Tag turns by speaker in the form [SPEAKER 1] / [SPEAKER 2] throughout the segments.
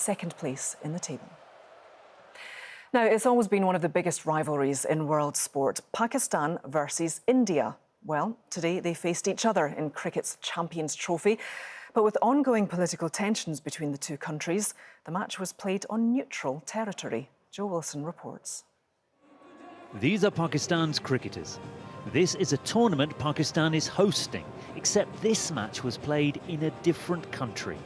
[SPEAKER 1] second place in the table. Now, it's always been one of the biggest rivalries in world sport, Pakistan versus India. Well, today they faced each other in cricket's Champions Trophy. But with ongoing political tensions between the two countries, the match was played on neutral territory. Joe Wilson reports.
[SPEAKER 2] These are Pakistan's cricketers. This is a tournament Pakistan is hosting, except this match was played in a different country.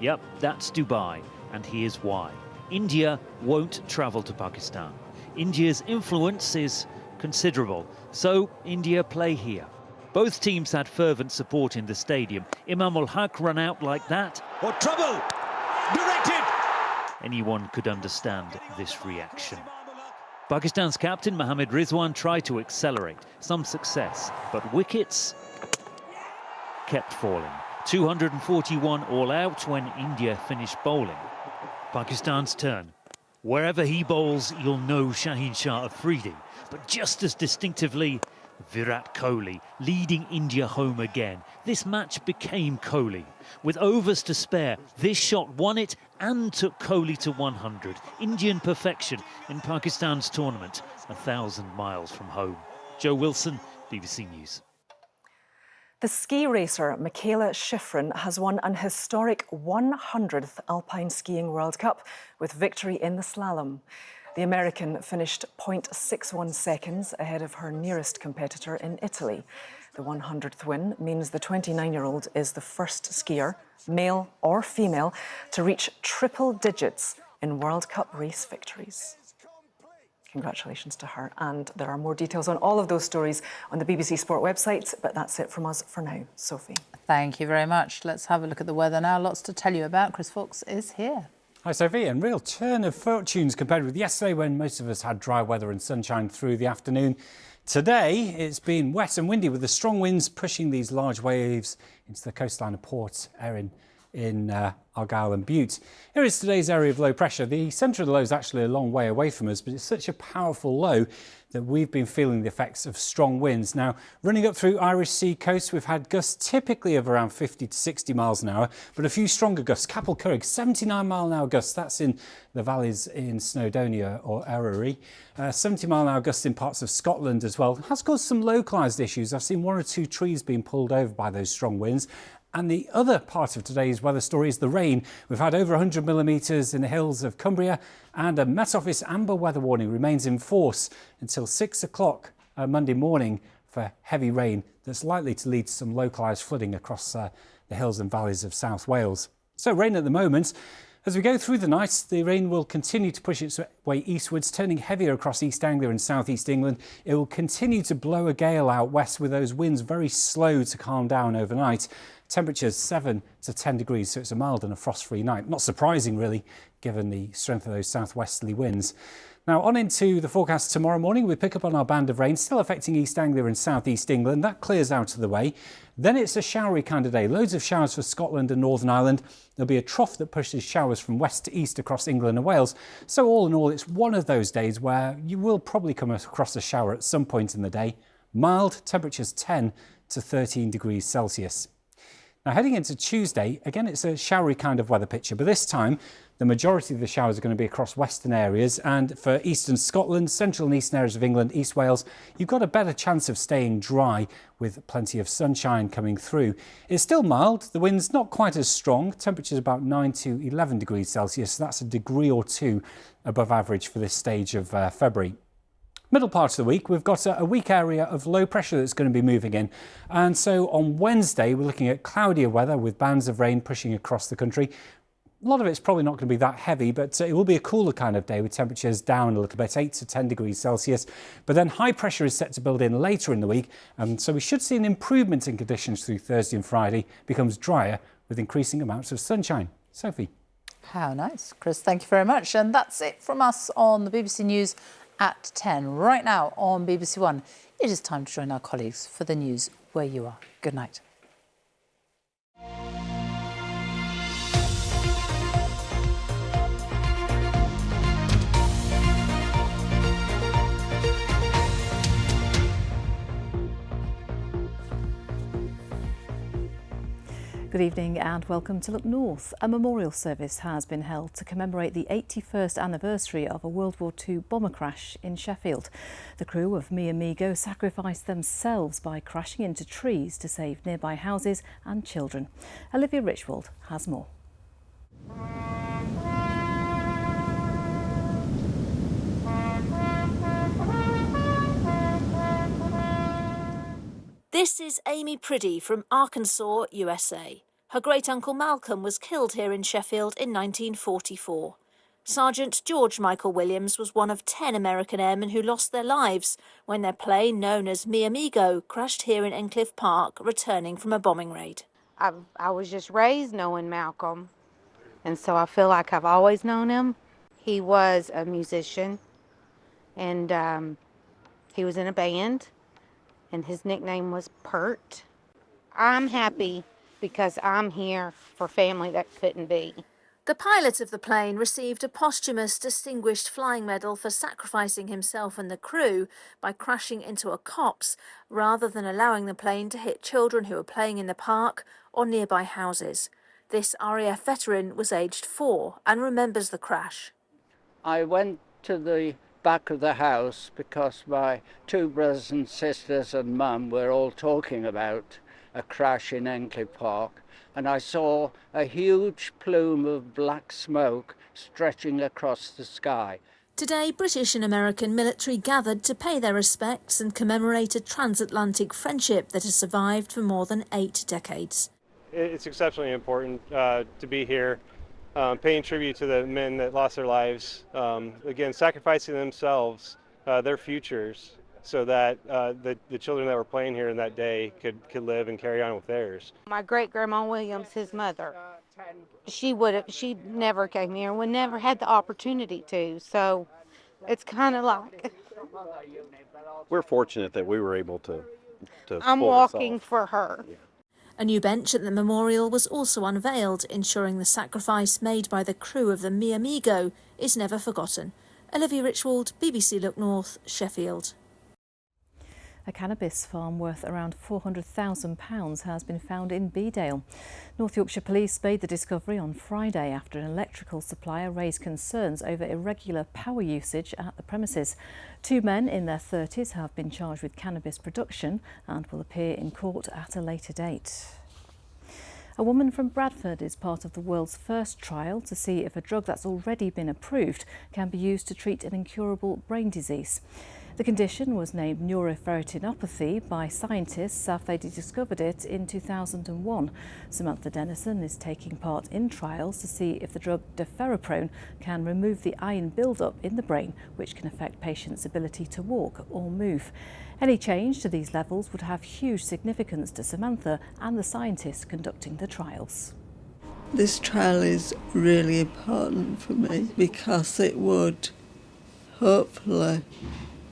[SPEAKER 2] Yep, that's Dubai, and here's why. India won't travel to Pakistan. India's influence is considerable, so India play here. Both teams had fervent support in the stadium. Imam ul-Haq run out like that.
[SPEAKER 3] Oh, trouble! Directed!
[SPEAKER 2] Anyone could understand this reaction. Pakistan's captain Mohammad Rizwan tried to accelerate, some success, but wickets kept falling. 241 all out when India finished bowling. Pakistan's turn. Wherever he bowls, you'll know Shaheen Shah Afridi, but just as distinctively, Virat Kohli leading India home again. This match became Kohli. With overs to spare, this shot won it and took Kohli to 100. Indian perfection in Pakistan's tournament, 1,000 miles from home. Joe Wilson, BBC News.
[SPEAKER 1] The ski racer Michaela Schifrin has won an historic 100th Alpine Skiing World Cup with victory in the slalom. The American finished 0.61 seconds ahead of her nearest competitor in Italy. The 100th win means the 29-year-old is the first skier, male or female, to reach triple digits in World Cup race victories. Congratulations to her. And there are more details on all of those stories on the BBC Sport website, but that's it from us for now. Sophie.
[SPEAKER 4] Thank you very much. Let's have a look at the weather now. Lots to tell you about. Chris Fox is here.
[SPEAKER 5] Hi Sophie, and real turn of fortunes compared with yesterday when most of us had dry weather and sunshine through the afternoon. Today it's been wet and windy with the strong winds pushing these large waves into the coastline of Port Erin in Argyll and Bute. Here is today's area of low pressure. The centre of the low is actually a long way away from us, but it's such a powerful low that we've been feeling the effects of strong winds. Now, running up through Irish Sea coast, we've had gusts typically of around 50 to 60 miles an hour, but a few stronger gusts. Capel Curragh, 79 mile an hour gusts. That's in the valleys in Snowdonia or Eryri. 70 mile an hour gusts in parts of Scotland as well. It has caused some localised issues. I've seen one or two trees being pulled over by those strong winds. And the other part of today's weather story is the rain. We've had over 100 millimetres in the hills of Cumbria, and a Met Office amber weather warning remains in force until 6 o'clock Monday morning for heavy rain that's likely to lead to some localised flooding across the hills and valleys of South Wales. So rain at the moment. As we go through the night, the rain will continue to push its way eastwards, turning heavier across East Anglia and South East England. It will continue to blow a gale out west with those winds very slow to calm down overnight. Temperatures 7 to 10 degrees, so it's a mild and a frost-free night. Not surprising, really, given the strength of those southwesterly winds. Now, on into the forecast tomorrow morning, we pick up on our band of rain, still affecting East Anglia and South East England. That clears out of the way. Then it's a showery kind of day. Loads of showers for Scotland and Northern Ireland. There'll be a trough that pushes showers from west to east across England and Wales. So all in all, it's one of those days where you will probably come across a shower at some point in the day. Mild, temperatures 10 to 13 degrees Celsius. Now, heading into Tuesday, again, it's a showery kind of weather picture, but this time the majority of the showers are going to be across western areas, and for eastern Scotland, central and eastern areas of England, East Wales, you've got a better chance of staying dry with plenty of sunshine coming through. It's still mild, the wind's not quite as strong, temperatures about 9 to 11 degrees Celsius, so that's a degree or two above average for this stage of February. Middle part of the week, we've got a weak area of low pressure that's going to be moving in. And so on Wednesday, we're looking at cloudier weather with bands of rain pushing across the country. A lot of it's probably not going to be that heavy, but it will be a cooler kind of day with temperatures down a little bit, 8 to 10 degrees Celsius. But then high pressure is set to build in later in the week. And so we should see an improvement in conditions through Thursday and Friday. Becomes drier with increasing amounts of sunshine. Sophie.
[SPEAKER 4] How nice. Chris, thank you very much. And that's it from us on the BBC News at 10. Right now on BBC One, it is time to join our colleagues for the news where you are. Good night.
[SPEAKER 1] Good
[SPEAKER 6] evening and welcome to Look North. A memorial service has been held to commemorate the 81st anniversary of a World War II bomber crash in Sheffield. The crew of Mi Amigo sacrificed themselves by crashing into trees to save nearby houses and children. Olivia Richwald has more.
[SPEAKER 7] This is Amy Priddy from Arkansas, USA. Her great-uncle Malcolm was killed here in Sheffield in 1944. Sergeant George Michael Williams was one of 10 American airmen who lost their lives when their plane, known as Mi Amigo, crashed here in Endcliffe Park, returning from a bombing raid.
[SPEAKER 8] I was just raised knowing Malcolm, and so I feel like I've always known him. He was a musician, and he was in a band, and his nickname was Pert. I'm happy because I'm here for family that couldn't be.
[SPEAKER 7] The pilot of the plane received a posthumous Distinguished Flying Medal for sacrificing himself and the crew by crashing into a copse rather than allowing the plane to hit children who were playing in the park or nearby houses. This RAF veteran was aged 4 and remembers the crash.
[SPEAKER 9] I went to the back of the house because my 2 brothers and sisters and mum were all talking about a crash in Endcliffe Park, and I saw a huge plume of black smoke stretching across the sky.
[SPEAKER 7] Today, British and American military gathered to pay their respects and commemorate a transatlantic friendship that has survived for more than 8 decades.
[SPEAKER 10] It's exceptionally important to be here, paying tribute to the men that lost their lives, again, sacrificing themselves, their futures, so that the children that were playing here in that day could live and carry on with theirs.
[SPEAKER 8] My great-grandma Williams, his mother, she never came here, we never had the opportunity to, so it's kind of like...
[SPEAKER 11] We're fortunate that we were able to
[SPEAKER 8] I'm walking for her.
[SPEAKER 11] Yeah.
[SPEAKER 7] A new bench at the memorial was also unveiled, ensuring the sacrifice made by the crew of the Mi Amigo is never forgotten. Olivia Richwald, BBC Look North, Sheffield.
[SPEAKER 6] A cannabis farm worth around £400,000 has been found in Bedale. North Yorkshire Police made the discovery on Friday after an electrical supplier raised concerns over irregular power usage at the premises. 2 men in their 30s have been charged with cannabis production and will appear in court at a later date. A woman from Bradford is part of the world's first trial to see if a drug that's already been approved can be used to treat an incurable brain disease. The condition was named neuroferritinopathy by scientists after they discovered it in 2001. Samantha Dennison is taking part in trials to see if the drug deferoprone can remove the iron buildup in the brain, which can affect patients' ability to walk or move. Any change to these levels would have huge significance to Samantha and the scientists conducting the trials.
[SPEAKER 12] This trial is really important for me because it would hopefully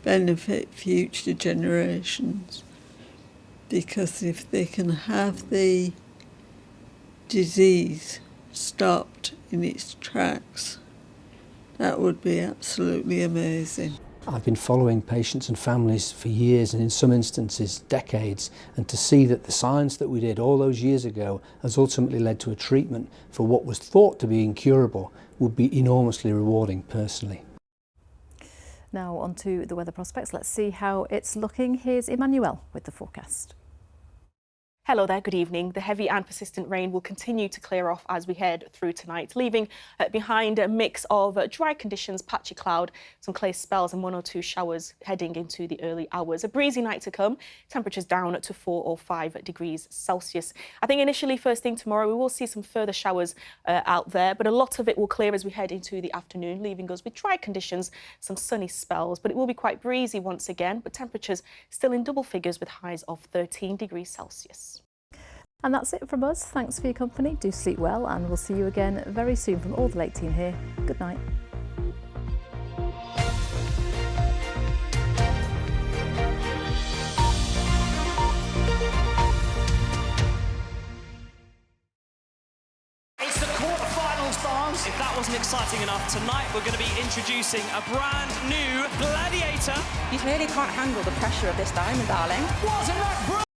[SPEAKER 12] benefit future generations, because if they can have the disease stopped in its tracks, that would be absolutely amazing.
[SPEAKER 13] I've been following patients and families for years, and in some instances decades, and to see that the science that we did all those years ago has ultimately led to a treatment for what was thought to be incurable would be enormously rewarding personally.
[SPEAKER 6] Now on to the weather prospects. Let's see how it's looking. Here's Emmanuel with the forecast.
[SPEAKER 14] Hello there, good evening. The heavy and persistent rain will continue to clear off as we head through tonight, leaving behind a mix of dry conditions, patchy cloud, some clear spells and 1 or 2 showers heading into the early hours. A breezy night to come, temperatures down to 4 or 5 degrees Celsius. I think initially first thing tomorrow we will see some further showers out there, but a lot of it will clear as we head into the afternoon, leaving us with dry conditions, some sunny spells, but it will be quite breezy once again, but temperatures still in double figures with highs of 13 degrees Celsius.
[SPEAKER 6] And that's it from us. Thanks for your company. Do sleep well, and we'll see you again very soon from all the Lake team here. Good night.
[SPEAKER 3] It's the quarterfinals, Barnes. If that wasn't exciting enough, tonight we're going to be introducing a brand new gladiator.
[SPEAKER 15] You clearly can't handle the pressure of this diamond, darling.
[SPEAKER 3] Wasn't that brilliant?